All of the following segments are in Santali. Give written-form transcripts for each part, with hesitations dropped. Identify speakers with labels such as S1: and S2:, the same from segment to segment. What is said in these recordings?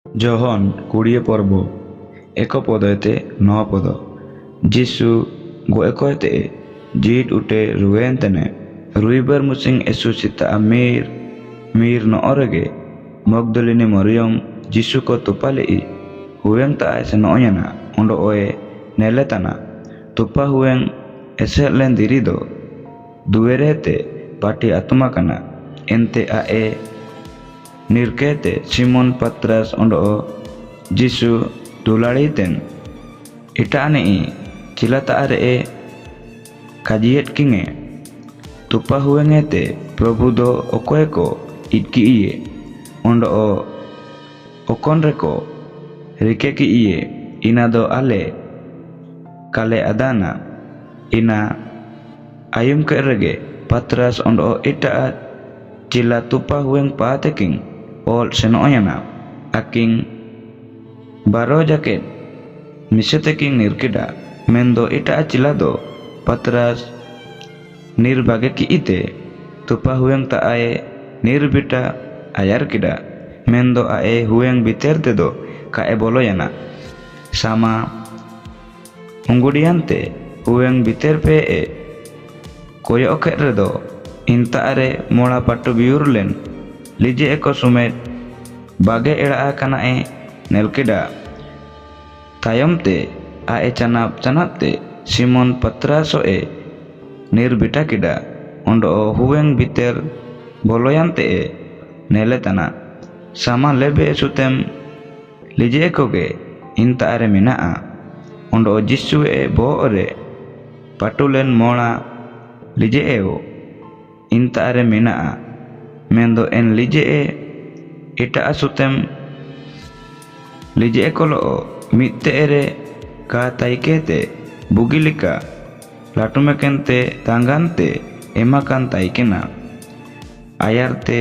S1: ଜହନ୍ 20 ପର୍ବ 1 ପଦ ଏତେ 9 ପଦ ଯିଶୁ ଗୋଏକ ଏତେ ଜିଟ୍ ଉଟେ Ruen Tene ରୁଇበር ମୁସିଂ ଏସୁ Sita mir no orege Magdalene Mariam Jishu ko tupale I hueng ta ese no onyana ondo oe neletana tupa hueng ese len dirido duerete pati atma kana ente ae nirkete Simon Patras ondo Jisu dulaliten itaane I cilata are kajiet kinge tupa huengete Prabhu do okoeko itki iye ondo okonreko rikeki iye ina do ale kale adana ina ayum kerege Patras ondo ita cila tupa hueng paateking ol senoyana aking baro jaket miseteking nirkida mendo ita cilado Patras nirbage ki ite tupa hueng ta ae nirbita ayar kida mendo ae hueng biter tedo kae boloyana sama unggudiante hueng biter pe koyo oke redo inta are mola patu biurlen lije eko sumet bage era kana nelkida tayomte ae canapte Simon Patraso nirbita kida ondo hueng biter boloyante neletana sama lebe sutem lije ekoge inta are minaa ondo Jisu bo ore patulen mola lije inta are minaa mendo en lije ita asutem lije ekolo mitte ere ka taikete bugilika latumekente tangante emakan taikena ayarte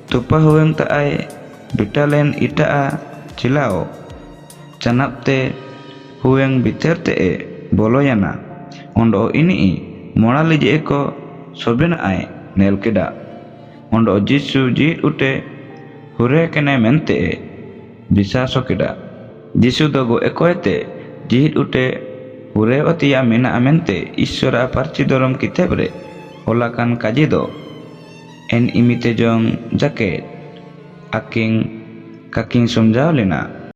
S1: tupa hueng ta ae bitalen itaa cilao canapte hueng biterte boloyana ondo ini mola lije eko sobena ae nelkeda ondo Jisu jit ute hure kene mente bisaso keda Jisu dogo eko ete jit ute hure otia mina amente Ishwara parchidorom kitebre olakan kajido en imite jong jaket aking kaking sumjawlena